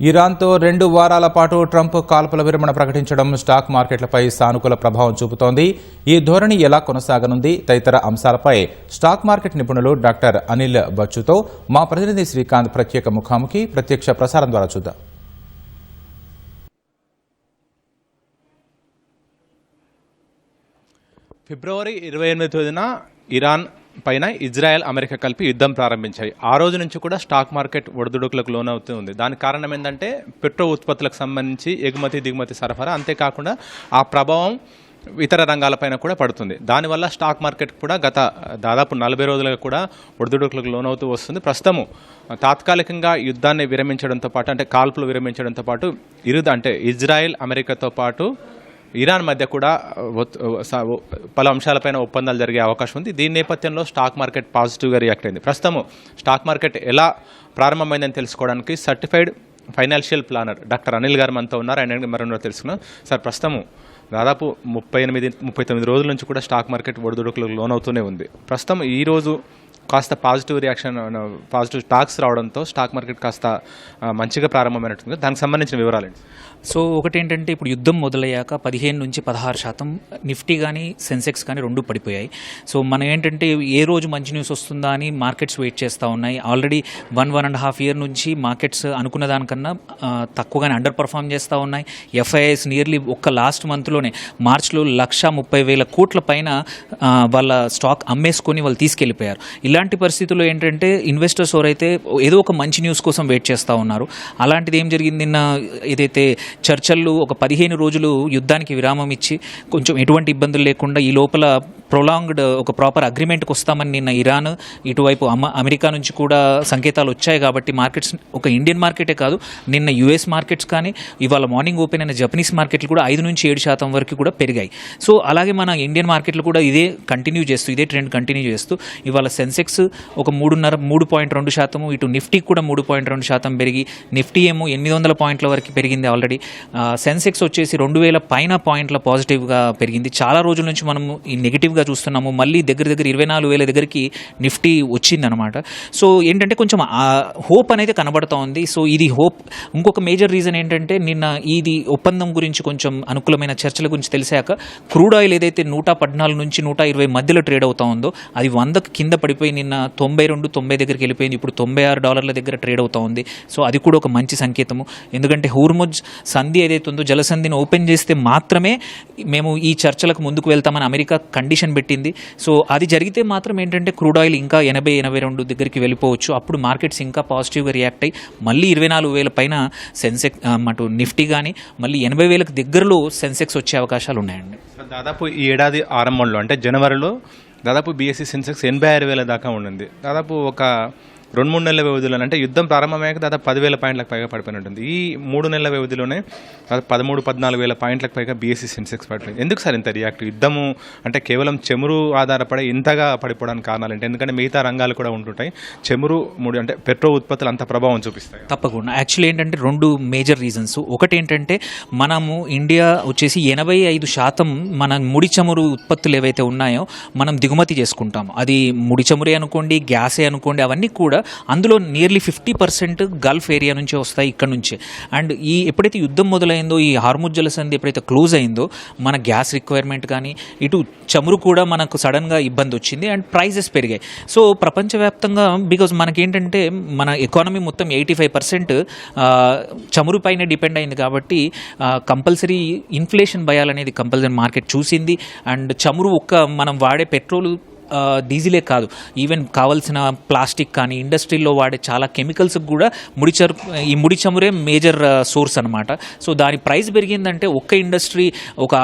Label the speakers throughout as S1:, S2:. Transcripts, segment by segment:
S1: ఇరాన్తో 2 వారాల పాటు ట్రంప్ కాల్పుల విరమణ ప్రకటించడం స్టాక్ మార్కెట్లపై సానుకూల ప్రభావం చూపుతోంది. ఈ ధోరణి ఎలా కొనసాగనుంది తదితర అంశాలపై స్టాక్ మార్కెట్ నిపుణులు డాక్టర్ అనిల్ బచ్చుతో మా ప్రతినిధి శ్రీకాంత్ ప్రత్యేక ముఖాముఖి ప్రత్యక్ష ప్రసారం ద్వారా చూద్దాం.
S2: ఫిబ్రవరి 28వ తేదీన ఇరాన్ పైన ఇజ్రాయెల్ అమెరికా కలిపి యుద్ధం ప్రారంభించాయి. ఆ రోజు నుంచి కూడా స్టాక్ మార్కెట్ ఒడిదుడుకులకు లోనవుతూ ఉంది. దానికి కారణం ఏంటంటే పెట్రో ఉత్పత్తులకు సంబంధించి ఎగుమతి దిగుమతి సరఫరా, అంతేకాకుండా ఆ ప్రభావం ఇతర రంగాలపైన కూడా పడుతుంది. దానివల్ల స్టాక్ మార్కెట్ కూడా గత దాదాపు 40 రోజులుగా కూడా ఒడిదుడుకులకు లోనవుతూ వస్తుంది. ప్రస్తుతము తాత్కాలికంగా యుద్ధాన్ని విరమించడంతో పాటు, అంటే కాల్పులు విరమించడంతో పాటు అంటే ఇజ్రాయెల్ అమెరికాతో పాటు ఇరాన్ మధ్య కూడా పలు అంశాలపైన ఒప్పందాలు జరిగే అవకాశం ఉంది. దీని నేపథ్యంలో స్టాక్ మార్కెట్ పాజిటివ్గా రియాక్ట్ అయింది. ప్రస్తుతం స్టాక్ మార్కెట్ ఎలా ప్రారంభమైందని తెలుసుకోవడానికి certified financial planner doctor Anil గారు మనతో ఉన్నారు. ఆయన మరో తెలుసుకున్నాం. సార్, ప్రస్తుతం దాదాపు 38-39 రోజుల నుంచి కూడా స్టాక్ మార్కెట్ ఒడిదుడుకులకు లోనవుతూనే ఉంది. ప్రస్తుతం ఈరోజు కాస్త పాజిటివ్ రియాక్షన్, పాజిటివ్ టాక్స్ రావడంతో స్టాక్ మార్కెట్ కాస్త మంచిగా ప్రారంభమైనట్టుంది. దానికి సంబంధించిన వివరాలండి.
S3: సో ఒకటి ఏంటంటే, ఇప్పుడు యుద్ధం మొదలయ్యాక 15 నుంచి 16% నిఫ్టీ కానీ సెన్సెక్స్ కానీ రెండు పడిపోయాయి. సో మనం ఏంటంటే ఏ రోజు మంచి న్యూస్ వస్తుందా అని మార్కెట్స్ వెయిట్ చేస్తూ ఉన్నాయి. ఆల్రెడీ 1.5 ఇయర్ నుంచి మార్కెట్స్ అనుకున్న దానికన్నా తక్కువగానే అండర్ పర్ఫామ్ చేస్తూ ఉన్నాయి. ఎఫ్ఐఐస్ నియర్లీ ఒక్క లాస్ట్ మంత్లోనే మార్చ్లో 130,000 కోట్ల పైన వాళ్ళ స్టాక్ అమ్మేసుకొని వాళ్ళు తీసుకెళ్ళిపోయారు. ఇలాంటి పరిస్థితుల్లో ఏంటంటే ఇన్వెస్టర్స్ ఎవరైతే ఏదో ఒక మంచి న్యూస్ కోసం వెయిట్ చేస్తూ ఉన్నారు. అలాంటిది ఏం జరిగింది, నిన్న ఏదైతే చర్చలు ఒక 15 రోజులు యుద్ధానికి విరామం ఇచ్చి కొంచెం ఎటువంటి ఇబ్బందులు లేకుండా ఈ లోపల ప్రొలాంగ్డ్ ఒక ప్రాపర్ అగ్రిమెంట్కి వస్తామని నిన్న ఇరాన్, ఇటువైపు అమెరికా నుంచి కూడా సంకేతాలు వచ్చాయి. కాబట్టి మార్కెట్స్ ఒక ఇండియన్ మార్కెటే కాదు, నిన్న యుఎస్ మార్కెట్స్ కానీ ఇవాళ మార్నింగ్ ఓపెన్ అయిన జపనీస్ మార్కెట్లు కూడా 5-7% వరకు కూడా పెరిగాయి. సో అలాగే మన ఇండియన్ మార్కెట్లు కూడా ఇదే ట్రెండ్ కంటిన్యూ చేస్తూ ఇవాళ సెన్సెక్స్ ఒక 3.2%, ఇటు నిఫ్టీ కూడా 3.2% పెరిగి, నిఫ్టీ ఏమో 800 పాయింట్ల వరకు పెరిగింది ఆల్రెడీ. సెన్సెక్స్ వచ్చేసి 2,000 పైన పాయింట్ల పాజిటివ్గా పెరిగింది. చాలా రోజుల నుంచి మనము ఈ నెగిటివ్గా చూస్తున్నాము. మళ్ళీ దగ్గర 24,000 దగ్గరికి నిఫ్టీ వచ్చిందనమాట. సో ఏంటంటే కొంచెం హోప్ అనేది కనబడుతూ ఉంది. సో ఇది హోప్. ఇంకొక మేజర్ రీజన్ ఏంటంటే, నిన్న ఇది ఒప్పందం గురించి కొంచెం అనుకూలమైన చర్చల గురించి తెలిసాక క్రూడ్ ఆయిల్ ఏదైతే 114 నుంచి 120 మధ్యలో ట్రేడ్ అవుతా ఉందో అది 100 కింద పడిపోయి నిన్న 92-90 దగ్గరికి వెళ్ళిపోయింది. ఇప్పుడు $96 దగ్గర ట్రేడ్ అవుతా ఉంది. సో అది కూడా ఒక మంచి సంకేతము. ఎందుకంటే హోర్ముజ్ సంధి ఏదైతే ఉందో జలసంధిని ఓపెన్ చేస్తే మాత్రమే మేము ఈ చర్చలకు ముందుకు వెళ్తామని అమెరికా కండిషన్ పెట్టింది. సో అది జరిగితే మాత్రం ఏంటంటే క్రూడ్ ఆయిల్ ఇంకా 80-82 దగ్గరికి వెళ్ళిపోవచ్చు. అప్పుడు మార్కెట్స్ ఇంకా పాజిటివ్గా రియాక్ట్ అయ్యి మళ్ళీ 24,000 పైన సెన్సెక్స్ అటు నిఫ్టీ కానీ మళ్ళీ 80,000 దగ్గరలో సెన్సెక్స్ వచ్చే అవకాశాలు ఉన్నాయండి.
S2: దాదాపు ఈ ఏడాది ఆరంభంలో అంటే జనవరిలో దాదాపు బీఎస్సీ సెన్సెక్స్ 86,000 దాకా ఉండింది. దాదాపు ఒక 2-3 నెలల వ్యవధిలో, అంటే యుద్ధం ప్రారంభమయ్యాక దాదాపు 10,000 పాయింట్లకు పైగా పడిపోయి ఉంటుంది. ఈ 3 నెలల వ్యవధిలోనే 13-14,000 పాయింట్లకు పైగా బీఎస్సీ సెన్సెక్స్ పడిపోయింది. ఎందుకు సార్ ఇంత రియాక్ట్? యుద్ధము అంటే కేవలం చమురు ఆధారపడి ఇంతగా పడిపోవడానికి కారణాలు ఏంటి? ఎందుకంటే మిగతా రంగాలు కూడా ఉంటుంటాయి. చమురు అంటే పెట్రో ఉత్పత్తులు అంత ప్రభావం చూపిస్తాయి.
S3: తప్పకుండా. యాక్చువల్లీ ఏంటంటే 2 మేజర్ రీజన్స్. ఒకటి ఏంటంటే, మనము ఇండియా వచ్చేసి 85% మన ముడి చమురు ఉత్పత్తులు ఏవైతే ఉన్నాయో మనం దిగుమతి చేసుకుంటాము. అది ముడి చమురే అనుకోండి, గ్యాసే అనుకోండి, అవన్నీ కూడా అందులో నియర్లీ 50% గల్ఫ్ ఏరియా నుంచే వస్తాయి, ఇక్కడ నుంచే. అండ్ ఎప్పుడైతే యుద్ధం మొదలైందో, ఈ హార్ముజ్ జలసంధి ఎప్పుడైతే క్లోజ్ అయిందో, మన గ్యాస్ రిక్వైర్మెంట్ కానీ ఇటు చమురు కూడా మనకు సడన్గా ఇబ్బంది వచ్చింది అండ్ ప్రైజెస్ పెరిగాయి. సో ప్రపంచవ్యాప్తంగా బికాజ్ మనకేంటంటే మన ఎకానమీ మొత్తం 85% చమురు పైన డిపెండ్ అయింది. కాబట్టి కంపల్సరీ ఇన్ఫ్లేషన్ భయాలనేది కంపల్సరీ మార్కెట్ చూసింది. అండ్ చమురు మనం వాడే పెట్రోలు డీజిలే కాదు, ఈవెన్ కావాల్సిన ప్లాస్టిక్ కానీ ఇండస్ట్రీలో వాడే చాలా కెమికల్స్ కూడా ముడి చమురే మేజర్ సోర్స్ అనమాట. సో దాని ప్రైస్ పెరిగిందంటే ఒక్క ఇండస్ట్రీ, ఒక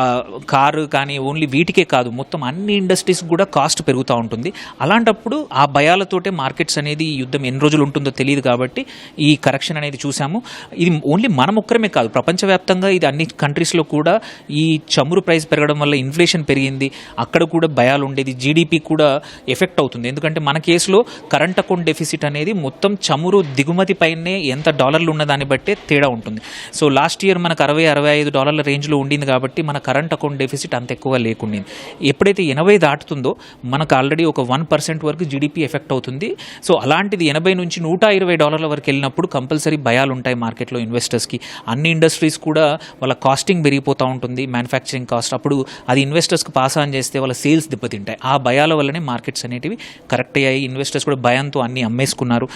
S3: కారు కానీ ఓన్లీ వీటికే కాదు, మొత్తం అన్ని ఇండస్ట్రీస్ కూడా కాస్ట్ పెరుగుతూ ఉంటుంది. అలాంటప్పుడు ఆ భయాలతోటే మార్కెట్స్ అనేది ఈ యుద్ధం ఎన్ని రోజులు ఉంటుందో తెలియదు. కాబట్టి ఈ కరెక్షన్ అనేది చూసాము. ఇది ఓన్లీ మనం ఒక్కరమే కాదు, ప్రపంచవ్యాప్తంగా ఇది అన్ని కంట్రీస్లో కూడా ఈ చమురు ప్రైస్ పెరగడం వల్ల ఇన్ఫ్లేషన్ పెరిగింది. అక్కడ కూడా భయాలు ఉండేది. జీడిపి కూడా ఎఫెక్ట్ అవుతుంది. ఎందుకంటే మన కేసులో కరెంట్ అకౌంట్ డెఫిసిట్ అనేది మొత్తం చమురు దిగుమతి పైనే ఎంత డాలర్లు ఉన్న దాన్ని బట్టే తేడా ఉంటుంది. సో లాస్ట్ ఇయర్ మనకు $60-65 రేంజ్లో ఉండింది కాబట్టి మన కరెంట్ అకౌంట్ డెఫిసిట్ అంత ఎక్కువ లేకుండింది. ఎప్పుడైతే 80 దాటుతుందో మనకు ఆల్రెడీ ఒక 1% వరకు జీడిపి ఎఫెక్ట్ అవుతుంది. సో అలాంటిది 80 నుంచి $120 వరకు వెళ్ళినప్పుడు కంపల్సరీ భయాలు ఉంటాయి మార్కెట్లో ఇన్వెస్టర్స్కి. అన్ని ఇండస్ట్రీస్ కూడా వాళ్ళ కాస్టింగ్ పెరిగిపోతూ ఉంటుంది, మ్యానుఫ్యాక్చరింగ్ కాస్ట్. అప్పుడు అది ఇన్వెస్టర్స్కి పాస్ ఆన్ చేస్తే వాళ్ళ సేల్స్ దెబ్బతింటాయి. ఆ భయాల వల్లనే మార్కెట్స్ అనేటివి కరెక్ట్ అయ్యాయి. ఇన్వెస్టర్స్ కూడా భయంతో అన్ని అమ్మేసుకున్నారు.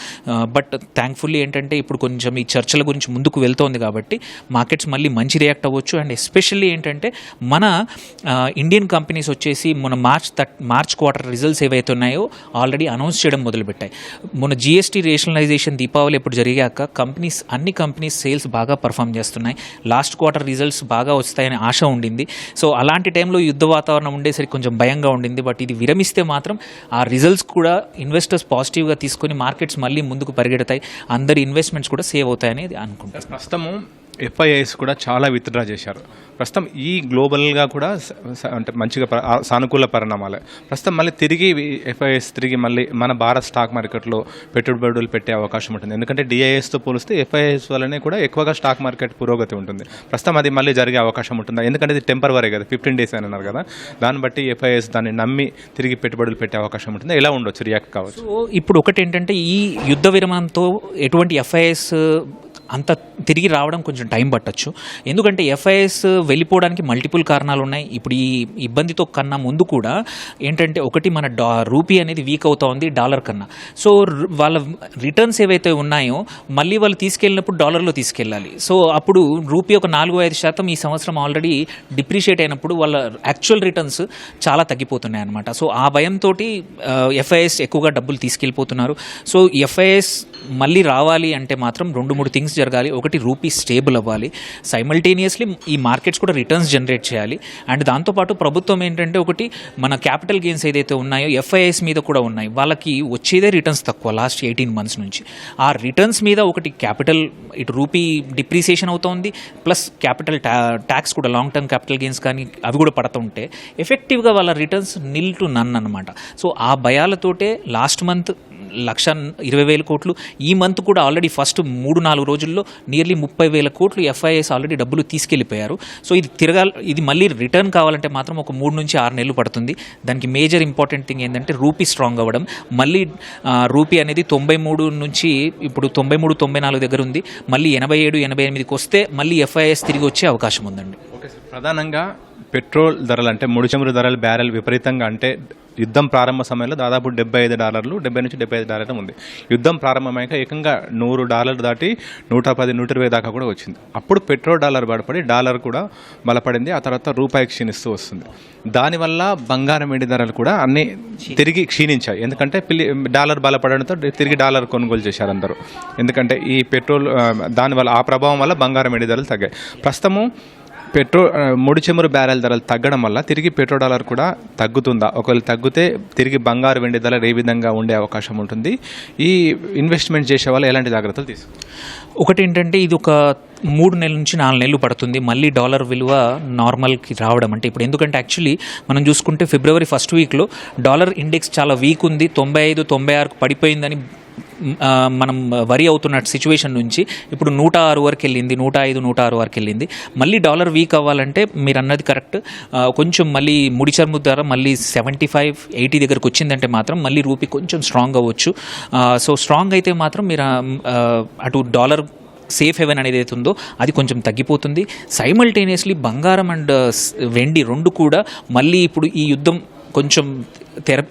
S3: బట్ థ్యాంక్ఫుల్లీ ఏంటంటే ఇప్పుడు కొంచెం ఈ చర్చల గురించి ముందుకు వెళ్తోంది కాబట్టి మార్కెట్స్ మళ్ళీ మంచి రియాక్ట్ అవ్వచ్చు. అండ్ ఎస్పెషల్లీ ఏంటంటే మన ఇండియన్ కంపెనీస్ వచ్చేసి మన మార్చ్ క్వార్టర్ రిజల్ట్స్ ఏవైతే ఉన్నాయో ఆల్రెడీ అనౌన్స్ చేయడం మొదలుపెట్టాయి. మన జిఎస్టీ రేషనలైజేషన్ దీపావళి ఎప్పుడు జరిగాక అన్ని కంపెనీస్ సేల్స్ బాగా పర్ఫామ్ చేస్తున్నాయి. లాస్ట్ క్వార్టర్ రిజల్ట్స్ బాగా వస్తాయని ఆశ ఉండింది. సో అలాంటి టైంలో యుద్ధ వాతావరణం ఉండేసరికి కొంచెం భయంగా ఉండింది. బట్ ఇది విరమిస్తే మాత్రం ఆ రిజల్ట్స్ కూడా ఇన్వెస్టర్స్ పాజిటివ్గా తీసుకొని మార్కెట్స్ మళ్ళీ ముందుకు పరిగెడతాయి, అందరి ఇన్వెస్ట్మెంట్స్ కూడా సేవ్ అవుతాయని అనుకుంటారు.
S2: ప్రస్తుతము FIIs కూడా చాలా విత్డ్రా చేశారు. ప్రస్తుతం ఈ గ్లోబల్గా కూడా అంటే మంచిగా సానుకూల పరిణామాలే. ప్రస్తుతం మళ్ళీ తిరిగి FIIs తిరిగి మళ్ళీ మన భారత్ స్టాక్ మార్కెట్లో పెట్టుబడులు పెట్టే అవకాశం ఉంటుంది. ఎందుకంటే DIIsతో పోలిస్తే FIIs వల్లనే కూడా ఎక్కువగా స్టాక్ మార్కెట్ పురోగతి ఉంటుంది. ప్రస్తుతం అది మళ్ళీ జరిగే అవకాశం ఉంటుందా? ఎందుకంటే ఇది టెంపరవరీ కదా, 15 days అని అన్నారు కదా, దాన్ని బట్టి FIIs దాన్ని నమ్మి తిరిగి పెట్టుబడులు పెట్టే అవకాశం ఉంటుంది. ఎలా ఉండొచ్చు, రియాక్ట్ కావచ్చు?
S3: సో ఇప్పుడు ఒకటి ఏంటంటే ఈ యుద్ధ విరమణంతో ఎటువంటి FIIs అంత తిరిగి రావడం కొంచెం టైం పట్టచ్చు. ఎందుకంటే FIIs వెళ్ళిపోవడానికి మల్టిపుల్ కారణాలు ఉన్నాయి. ఇప్పుడు ఈ ఇబ్బందితో కన్నా ముందు కూడా ఏంటంటే ఒకటి మన రూపీ అనేది వీక్ అవుతా ఉంది డాలర్ కన్నా. సో వాళ్ళ రిటర్న్స్ ఏవైతే ఉన్నాయో మళ్ళీ వాళ్ళు తీసుకెళ్ళినప్పుడు డాలర్లో తీసుకెళ్ళాలి. సో అప్పుడు రూపీ ఒక 4-5% ఈ సంవత్సరం ఆల్రెడీ డిప్రిషియేట్ అయినప్పుడు వాళ్ళ యాక్చువల్ రిటర్న్స్ చాలా తగ్గిపోతున్నాయి అనమాట. సో ఆ భయంతో FIIs ఎక్కువగా డబ్బులు తీసుకెళ్ళిపోతున్నారు. సో FIIs మళ్ళీ రావాలి అంటే మాత్రం 2-3 థింగ్స్ జరగాలి. ఒకటి రూపీ స్టేబుల్ అవ్వాలి, సైమల్టేనియస్లీ ఈ మార్కెట్స్ కూడా రిటర్న్స్ జనరేట్ చేయాలి. అండ్ దాంతోపాటు ప్రభుత్వం ఏంటంటే ఒకటి మన క్యాపిటల్ గెయిన్స్ ఏదైతే ఉన్నాయో FIIs మీద కూడా ఉన్నాయి, వాళ్ళకి వచ్చేదే రిటర్న్స్ తక్కువ లాస్ట్ 18 months నుంచి. ఆ రిటర్న్స్ మీద ఒకటి క్యాపిటల్ ఇటు రూపీ డిప్రిసియేషన్ అవుతోంది, ప్లస్ క్యాపిటల్ ట్యాక్స్ కూడా లాంగ్ టర్మ్ క్యాపిటల్ గెయిన్స్ కానీ అవి కూడా పడుతుంటే ఎఫెక్టివ్గా వాళ్ళ రిటర్న్స్ నిల్ టు నన్ అనమాట. సో ఆ భయాలతోటే లాస్ట్ మంత్ 1,20,000 కోట్లు, ఈ మంత్ కూడా ఆల్రెడీ ఫస్ట్ 3-4 రోజుల్లో నియర్లీ 30,000 కోట్లు FIIs ఆల్రెడీ డబ్బులు తీసుకెళ్ళిపోయారు. సో ఇది మళ్ళీ రిటర్న్ కావాలంటే మాత్రం ఒక 3 నుంచి 6 నెలలు పడుతుంది. దానికి మేజర్ ఇంపార్టెంట్ థింగ్ ఏంటంటే రూపీ స్ట్రాంగ్ అవ్వడం. మళ్ళీ రూపీ అనేది 93 నుంచి ఇప్పుడు 93-94 దగ్గర ఉంది. మళ్ళీ 87-88కి వస్తే మళ్ళీ FIIs తిరిగి వచ్చే అవకాశం ఉందండి.
S2: ఓకే సార్, ప్రధానంగా పెట్రోల్ ధరలు అంటే ముడి చమురు ధరలు బ్యారెల్ విపరీతంగా, అంటే యుద్ధం ప్రారంభ సమయంలో దాదాపు $75, $70 నుంచి $75 ఉంది. యుద్ధం ప్రారంభమయ్యాక ఏకంగా $100 దాటి 110-120 దాకా కూడా వచ్చింది. అప్పుడు పెట్రోల్ డాలర్ బలపడి డాలర్ కూడా బలపడింది. ఆ తర్వాత రూపాయి క్షీణిస్తూ వస్తుంది. దానివల్ల బంగారం వెండి ధరలు కూడా అన్నీ తిరిగి క్షీణించాయి. ఎందుకంటే డాలర్ బలపడడంతో తిరిగి డాలర్ కొనుగోలు చేశారు అందరూ. ఎందుకంటే ఈ పెట్రోల్ దానివల్ల ఆ ప్రభావం వల్ల బంగారం వెండి ధరలు తగ్గాయి. ప్రస్తుతము ముడి చమురు బ్యారెల్ ధరలు తగ్గడం వల్ల తిరిగి పెట్రోల్ డాలర్ కూడా తగ్గుతుందా? ఒకవేళ తగ్గితే తిరిగి బంగారు వెండి ధరలు ఏ విధంగా ఉండే అవకాశం ఉంటుంది? ఈ ఇన్వెస్ట్మెంట్ చేసే వాళ్ళు ఎలాంటి జాగ్రత్తలు తీసుకుంటారు?
S3: ఒకటి ఏంటంటే ఇది ఒక 3 నెలల నుంచి 4 నెలలు పడుతుంది మళ్ళీ డాలర్ విలువ నార్మల్కి రావడం. అంటే ఇప్పుడు ఎందుకంటే యాక్చువల్లీ మనం చూసుకుంటే ఫిబ్రవరి ఫస్ట్ వీక్లో డాలర్ ఇండెక్స్ చాలా వీక్ ఉంది, 95-96 పడిపోయిందని మనం వరి అవుతున్న సిచ్యువేషన్ నుంచి ఇప్పుడు 106 వరకు వెళ్ళింది, 105-106 వరకు వెళ్ళింది. మళ్ళీ డాలర్ వీక్ అవ్వాలంటే మీరు అన్నది కరెక్ట్, కొంచెం మళ్ళీ ముడి చమురు ధర మళ్ళీ 75-80 దగ్గరకు వచ్చిందంటే మాత్రం మళ్ళీ రూపీ కొంచెం స్ట్రాంగ్ అవ్వచ్చు. సో స్ట్రాంగ్ అయితే మాత్రం మీరు అటు డాలర్ సేఫ్ హెవెన్ అనేది అవుతుందో అది కొంచెం తగ్గిపోతుంది. సైమల్టేనియస్లీ బంగారం అండ్ వెండి రెండు కూడా మళ్ళీ ఇప్పుడు ఈ యుద్ధం కొంచెం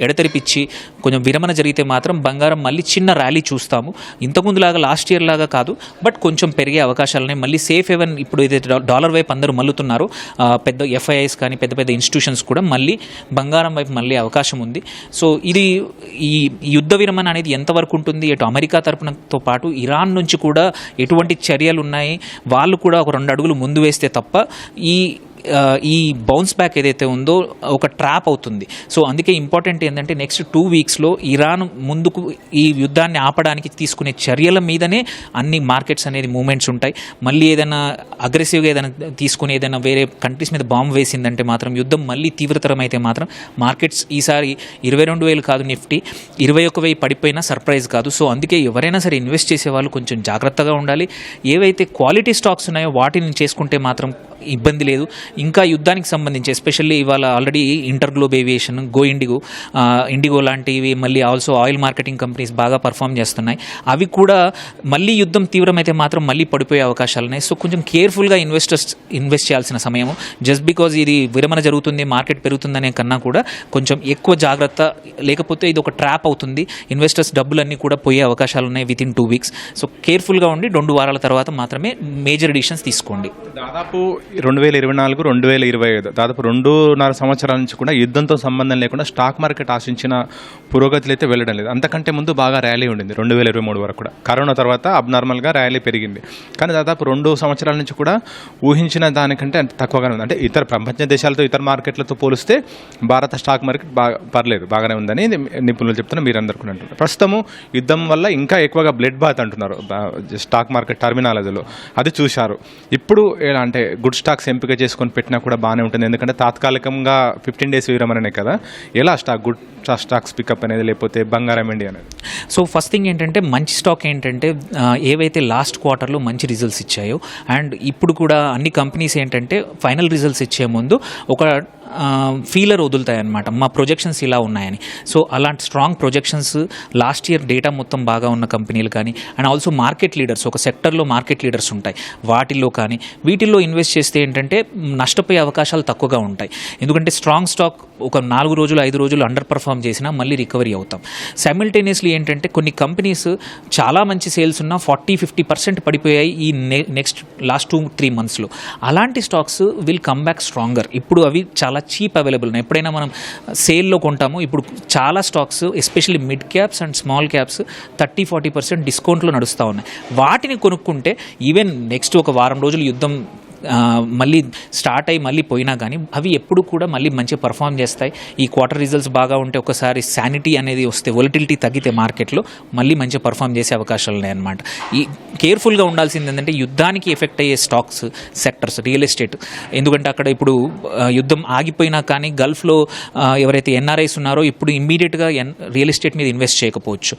S3: ఎడతెరిపిచ్చి కొంచెం విరమణ జరిగితే మాత్రం బంగారం మళ్ళీ చిన్న ర్యాలీ చూస్తాము. ఇంతకుముందులాగా లాస్ట్ ఇయర్ లాగా కాదు, బట్ కొంచెం పెరిగే అవకాశాలున్నాయి. మళ్ళీ సేఫ్ హెవెన్ ఇప్పుడు ఏదైతే డాలర్ వైపు అందరూ మల్లుతున్నారో పెద్ద FIIs కానీ పెద్ద పెద్ద ఇన్స్టిట్యూషన్స్ కూడా మళ్ళీ బంగారం వైపు మళ్ళీ అవకాశం ఉంది. సో ఇది ఈ యుద్ధ విరమణ అనేది ఎంతవరకు ఉంటుంది, ఇటు అమెరికా తరపునతో పాటు ఇరాన్ నుంచి కూడా ఎటువంటి చర్యలు ఉన్నాయి, వాళ్ళు కూడా ఒక 2 అడుగులు ముందు వేస్తే తప్ప ఈ ఈ బౌన్స్ బ్యాక్ ఏదైతే ఉందో ఒక ట్రాప్ అవుతుంది. సో అందుకే ఇంపార్టెంట్ ఏంటంటే నెక్స్ట్ 2 వీక్స్లో ఇరాన్ ముందుకు ఈ యుద్ధాన్ని ఆపడానికి తీసుకునే చర్యల మీదనే అన్ని మార్కెట్స్ అనేది మూమెంట్స్ ఉంటాయి. మళ్ళీ ఏదైనా అగ్రెసివ్గా ఏదైనా తీసుకుని ఏదైనా వేరే కంట్రీస్ మీద బాంబు వేసిందంటే మాత్రం యుద్ధం మళ్ళీ తీవ్రతరం అయితే మాత్రం మార్కెట్స్ ఈసారి 22,000 కాదు, నిఫ్టీ 21,000 పడిపోయినా సర్ప్రైజ్ కాదు. సో అందుకే ఎవరైనా సరే ఇన్వెస్ట్ చేసే వాళ్ళు కొంచెం జాగ్రత్తగా ఉండాలి. ఏవైతే క్వాలిటీ స్టాక్స్ ఉన్నాయో వాటిని చేసుకుంటే మాత్రం ఇబ్బంది లేదు. ఇంకా యుద్ధానికి సంబంధించి ఎస్పెషల్లీ ఇవాళ ఆల్రెడీ ఇంటర్గ్లోబ్ ఏవియేషన్, ఇండిగో లాంటివి, మళ్ళీ ఆల్సో ఆయిల్ మార్కెటింగ్ కంపెనీస్ బాగా పర్ఫామ్ చేస్తున్నాయి. అవి కూడా మళ్ళీ యుద్ధం తీవ్రమైతే మాత్రం మళ్ళీ పడిపోయే అవకాశాలు ఉన్నాయి. సో కొంచెం కేర్ఫుల్గా ఇన్వెస్ట్ చేయాల్సిన సమయము. జస్ట్ బికాజ్ ఇది విరమణ జరుగుతుంది, మార్కెట్ పెరుగుతుందనే కన్నా కూడా కొంచెం ఎక్కువ జాగ్రత్త, లేకపోతే ఇది ఒక ట్రాప్ అవుతుంది. ఇన్వెస్టర్స్ డబ్బులన్నీ కూడా పోయే అవకాశాలు ఉన్నాయి వితిన్ 2 వీక్స్. సో కేర్ఫుల్గా ఉండి 2 వారాల తర్వాత మాత్రమే మేజర్ డిసిషన్స్ తీసుకోండి.
S2: దాదాపు 2024, 2025 దాదాపు 2.5 సంవత్సరాల నుంచి కూడా యుద్ధంతో సంబంధం లేకుండా స్టాక్ మార్కెట్ ఆశించిన పురోగతులు అయితే వెళ్ళడం లేదు. అంతకంటే ముందు బాగా ర్యాలీ ఉండింది 2023 వరకు కూడా. కరోనా తర్వాత అబ్నార్మల్గా ర్యాలీ పెరిగింది. కానీ దాదాపు 2 సంవత్సరాల నుంచి కూడా ఊహించిన దానికంటే అంత తక్కువగానే ఉంది. అంటే ఇతర ప్రపంచ దేశాలతో, ఇతర మార్కెట్లతో పోలిస్తే భారత స్టాక్ మార్కెట్ పర్లేదు, బాగానే ఉందని నిపుణులు చెప్తున్నారు, మీరందరూ కూడా అంటున్నారు. ప్రస్తుతము యుద్ధం వల్ల ఇంకా ఎక్కువగా బ్లడ్ బాత్ అంటున్నారు స్టాక్ మార్కెట్ టర్మినాలజీలో. అది చూశారు. ఇప్పుడు ఎలా అంటే గుడ్ స్టాక్స్ ఎంపిక చేసుకొని పెట్టినా కూడా బాగానే ఉంటుంది, ఎందుకంటే తాత్కాలికంగా 15 డేస్ విరమణనే కదా. ఎలా గుడ్ స్టాక్స్ పికప్ అనేది, లేకపోతే బంగారం ఇండియా అనేది?
S3: సో ఫస్ట్ థింగ్ ఏంటంటే మంచి స్టాక్ ఏంటంటే ఏవైతే లాస్ట్ క్వార్టర్లో మంచి రిజల్ట్స్ ఇచ్చాయో, అండ్ ఇప్పుడు కూడా అన్ని కంపెనీస్ ఏంటంటే ఫైనల్ రిజల్ట్స్ ఇచ్చే ముందు ఒక ఫీలర్ వదులుతాయన్నమాట, మా ప్రొజెక్షన్స్ ఇలా ఉన్నాయని. సో అలాంటి strong projections last year data మొత్తం బాగా ఉన్న కంపెనీలు కానీ, అండ్ ఆల్సో మార్కెట్ లీడర్స్, ఒక సెక్టర్లో మార్కెట్ లీడర్స్ ఉంటాయి, వాటిల్లో కానీ వీటిల్లో ఇన్వెస్ట్ చేస్తే ఏంటంటే నష్టపోయే అవకాశాలు తక్కువగా ఉంటాయి. ఎందుకంటే స్ట్రాంగ్ స్టాక్ ఒక 4 రోజులు 5 రోజులు అండర్ పర్ఫామ్ చేసినా మళ్ళీ రికవరీ అవుతాం. సైమిల్టేనియస్లీ ఏంటంటే కొన్ని కంపెనీస్ చాలా మంచి సేల్స్ ఉన్నా 40-50% పడిపోయాయి ఈ నెక్స్ట్ లాస్ట్ 2-3 మంత్స్లో. అలాంటి stocks will come back stronger. ఇప్పుడు అవి చాలా చీప్ అవైలబుల్ ఉన్నాయి. ఎప్పుడైనా మనం సేల్లో కొంటాము, ఇప్పుడు చాలా stocks especially mid caps and small caps 30-40% డిస్కౌంట్లో నడుస్తూ ఉన్నాయి. వాటిని కొనుక్కుంటే ఈవెన్ నెక్స్ట్ ఒక వారం రోజులు యుద్ధం మళ్ళీ స్టార్ట్ అయ్యి మళ్ళీ పోయినా కానీ అవి ఎప్పుడు కూడా మళ్ళీ మంచిగా పర్ఫామ్ చేస్తాయి. ఈ క్వార్టర్ రిజల్ట్స్ బాగా ఉంటే ఒకసారి శానిటీ అనేది వస్తే, వొలటిలిటీ తగ్గితే మార్కెట్లో మళ్ళీ మంచిగా పర్ఫామ్ చేసే అవకాశాలు ఉన్నాయన్నమాట. ఈ కేర్ఫుల్గా ఉండాల్సింది ఏంటంటే యుద్ధానికి ఎఫెక్ట్ అయ్యే స్టాక్స్ సెక్టర్స్, రియల్ ఎస్టేట్. ఎందుకంటే అక్కడ ఇప్పుడు యుద్ధం ఆగిపోయినా కానీ గల్ఫ్లో ఎవరైతే ఎన్ఆర్ఐస్ ఉన్నారో ఇప్పుడు ఇమ్మీడియట్గా రియల్ ఎస్టేట్ మీద ఇన్వెస్ట్ చేయకపోవచ్చు.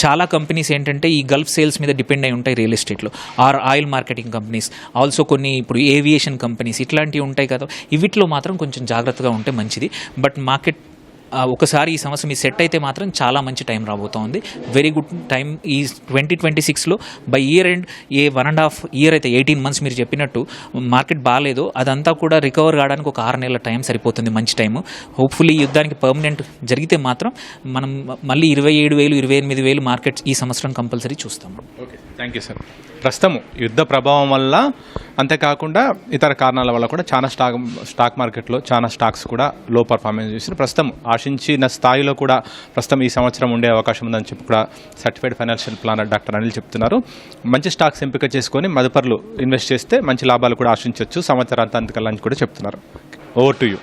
S3: చాలా కంపెనీస్ ఏంటంటే ఈ గల్ఫ్ సేల్స్ మీద డిపెండ్ అయి ఉంటాయి రియల్ ఎస్టేట్లో, or oil marketing companies, also కొన్ని ఇప్పుడు ఏవియేషన్ కంపెనీస్, ఇట్లాంటివి ఉంటాయి కదా. వీటిలో మాత్రం కొంచెం జాగ్రత్తగా ఉంటే మంచిది. బట్ మార్కెట్ ఒకసారి ఈ సంవత్సరం ఈ సెట్ అయితే మాత్రం చాలా మంచి టైం రాబోతోంది. వెరీ గుడ్ టైం ఈ 2026లో. బై ఇయర్ ఎండ్ 1.5 ఇయర్ అయితే 18 months మీరు చెప్పినట్టు మార్కెట్ బాగాలేదు, అదంతా కూడా రికవర్ కావడానికి ఒక 6 నెలల టైం సరిపోతుంది, మంచి టైము. హోప్ఫుల్లీ యుద్ధానికి పర్మనెంట్ జరిగితే మాత్రం మనం మళ్ళీ 27,000 28,000 మార్కెట్స్ ఈ సంవత్సరం కంపల్సరీ చూస్తాం.
S2: Okay, thank you sir. ప్రస్తుతం యుద్ధ ప్రభావం వల్ల, అంతేకాకుండా ఇతర కారణాల వల్ల కూడా చాలా స్టాక్ మార్కెట్లో చాలా స్టాక్స్ కూడా లో పర్ఫార్మెన్స్ చేసి ప్రస్తుతం ఆశించిన స్థాయిలో కూడా ప్రస్తుతం ఈ సంవత్సరం ఉండే అవకాశం ఉందని చెప్పి కూడా certified financial planner doctor Anil చెప్తున్నారు. మంచి స్టాక్స్ ఎంపిక చేసుకొని మదుపర్లు ఇన్వెస్ట్ చేస్తే మంచి లాభాలు కూడా ఆశించవచ్చు సంవత్సరాంతానికి కూడా చెప్తున్నారు. Over to you.